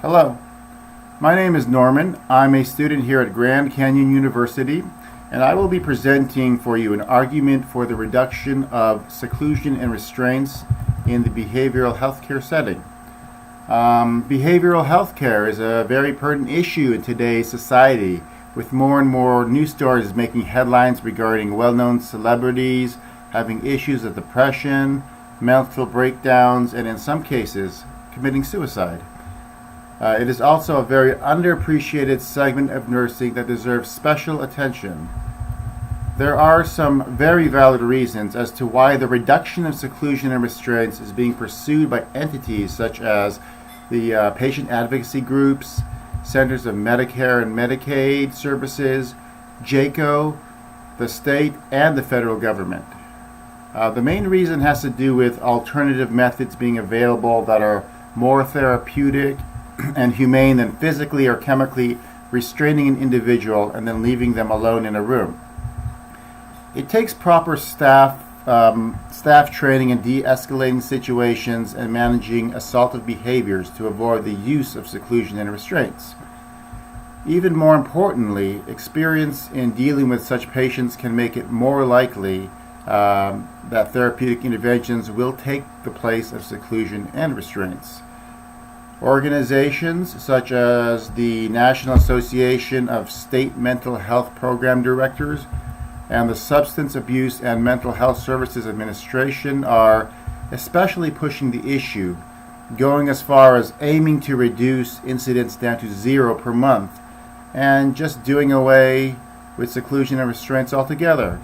Hello, my name is Norman. I'm a student here at Grand Canyon University, and I will be presenting for you an argument for the reduction of seclusion and restraints in the behavioral healthcare setting. Behavioral healthcare is a very pertinent issue in today's society, with more and more news stories making headlines regarding well-known celebrities having issues of depression, mental breakdowns, and in some cases, committing suicide. It is also a very underappreciated segment of nursing that deserves special attention. There are some very valid reasons as to why the reduction of seclusion and restraints is being pursued by entities such as the patient advocacy groups, Centers of Medicare and Medicaid Services, JACO, the state, and the federal government. The main reason has to do with alternative methods being available that are more therapeutic and humane than physically or chemically restraining an individual and then leaving them alone in a room. It takes proper staff training in de-escalating situations and managing assaultive behaviors to avoid the use of seclusion and restraints. Even more importantly, experience in dealing with such patients can make it more likely that therapeutic interventions will take the place of seclusion and restraints. Organizations such as the National Association of State Mental Health Program Directors and the Substance Abuse and Mental Health Services Administration are especially pushing the issue, going as far as aiming to reduce incidents down to 0 per month and just doing away with seclusion and restraints altogether.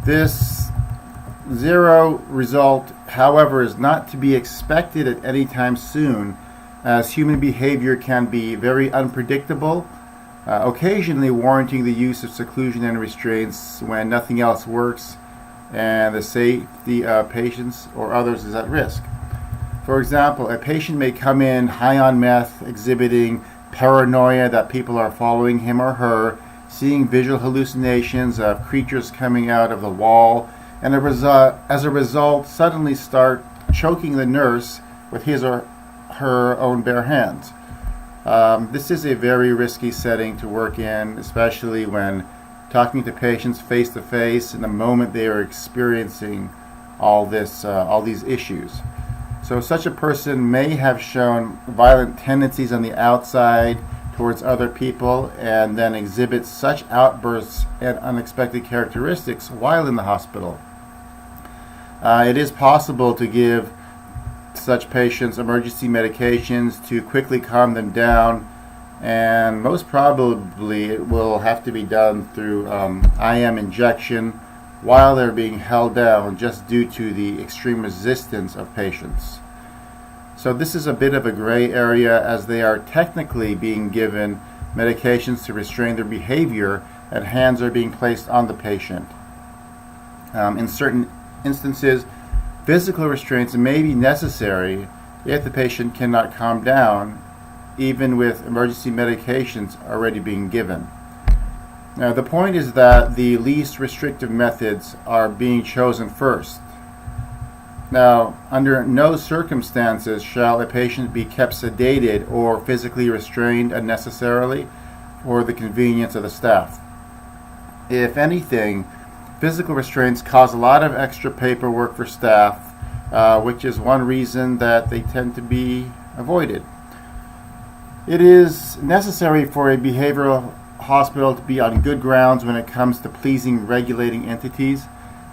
This 0 result, however, is not to be expected at any time soon, as human behavior can be very unpredictable, occasionally warranting the use of seclusion and restraints when nothing else works and the safety of patients or others is at risk. For example, a patient may come in high on meth, exhibiting paranoia that people are following him or her, seeing visual hallucinations of creatures coming out of the wall, and as a result suddenly start choking the nurse with his or her own bare hands. This is a very risky setting to work in, especially when talking to patients face to face in the moment they are experiencing all these issues. So such a person may have shown violent tendencies on the outside towards other people and then exhibit such outbursts and unexpected characteristics while in the hospital. It is possible to give such patients emergency medications to quickly calm them down, and most probably it will have to be done through IM injection while they're being held down just due to the extreme resistance of patients. So this is a bit of a gray area, as they are technically being given medications to restrain their behavior and hands are being placed on the patient. In certain instances, physical restraints may be necessary if the patient cannot calm down, even with emergency medications already being given. Now, the point is that the least restrictive methods are being chosen first. Now, under no circumstances shall a patient be kept sedated or physically restrained unnecessarily for the convenience of the staff. If anything, physical restraints cause a lot of extra paperwork for staff, which is one reason that they tend to be avoided. It is necessary for a behavioral hospital to be on good grounds when it comes to pleasing regulating entities,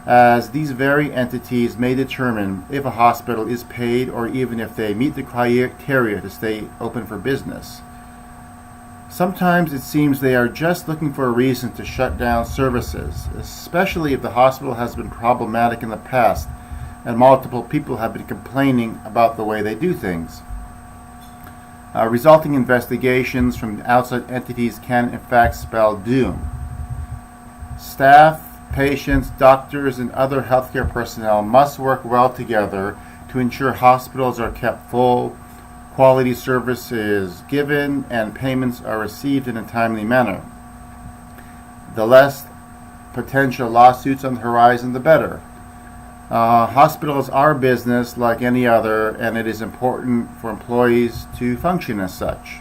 as these very entities may determine if a hospital is paid or even if they meet the criteria to stay open for business. Sometimes it seems they are just looking for a reason to shut down services, especially if the hospital has been problematic in the past and multiple people have been complaining about the way they do things. Resulting investigations from outside entities can in fact spell doom. Staff, patients, doctors, and other healthcare personnel must work well together to ensure hospitals are kept full, quality service is given, and payments are received in a timely manner. The less potential lawsuits on the horizon, the better. Hospitals are business like any other, and it is important for employees to function as such.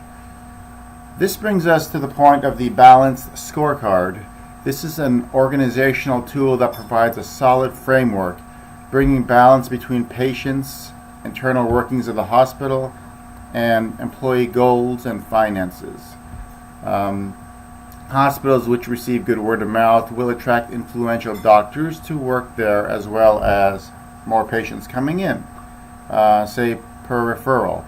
This brings us to the point of the balanced scorecard. This is an organizational tool that provides a solid framework, bringing balance between patients, internal workings of the hospital, and employee goals and finances. Hospitals which receive good word of mouth will attract influential doctors to work there, as well as more patients coming in, say per referral.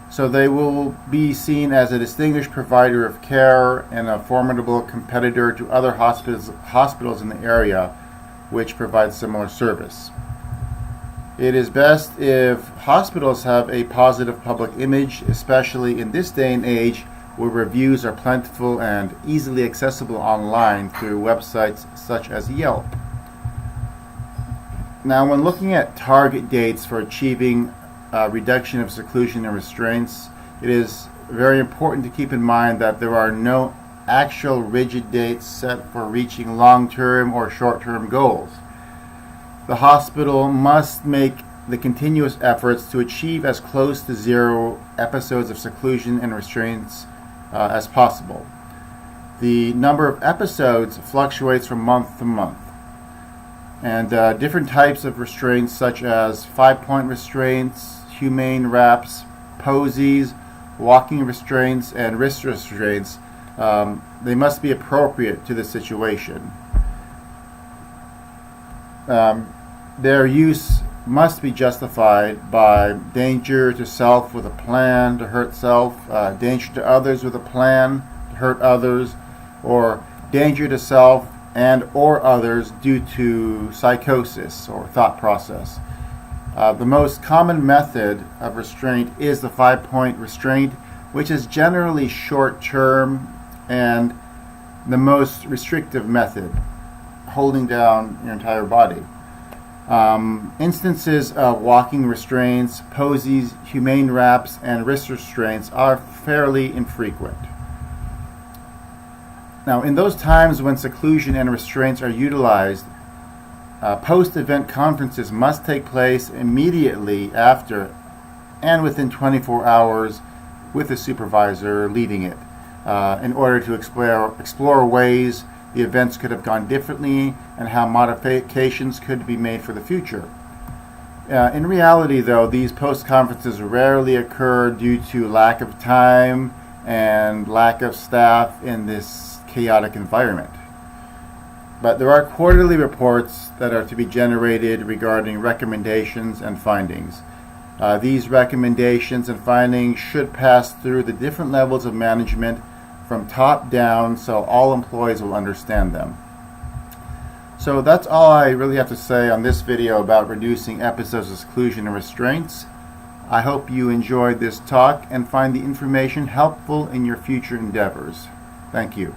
So they will be seen as a distinguished provider of care and a formidable competitor to other hospitals in the area which provide similar service. It is best if hospitals have a positive public image, especially in this day and age where reviews are plentiful and easily accessible online through websites such as Yelp. Now, when looking at target dates for achieving reduction of seclusion and restraints, it is very important to keep in mind that there are no actual rigid dates set for reaching long-term or short-term goals. The hospital must make the continuous efforts to achieve as close to 0 episodes of seclusion and restraints as possible. The number of episodes fluctuates from month to month, and different types of restraints such as 5-point restraints, humane wraps, posies, walking restraints, and wrist restraints, they must be appropriate to the situation. Their use must be justified by danger to self with a plan to hurt self, danger to others with a plan to hurt others, or danger to self and or others due to psychosis or thought process. The most common method of restraint is the 5-point restraint, which is generally short-term and the most restrictive method, holding down your entire body. Instances of walking restraints, posies, humane wraps, and wrist restraints are fairly infrequent. Now, in those times when seclusion and restraints are utilized, post-event conferences must take place immediately after and within 24 hours with the supervisor leading it, in order to explore ways the events could have gone differently and how modifications could be made for the future. In reality, though, these post-conferences rarely occur due to lack of time and lack of staff in this chaotic environment. But there are quarterly reports that are to be generated regarding recommendations and findings. These recommendations and findings should pass through the different levels of management from top down, so all employees will understand them. So that's all I really have to say on this video about reducing episodes of seclusion and restraints. I hope you enjoyed this talk and find the information helpful in your future endeavors. Thank you.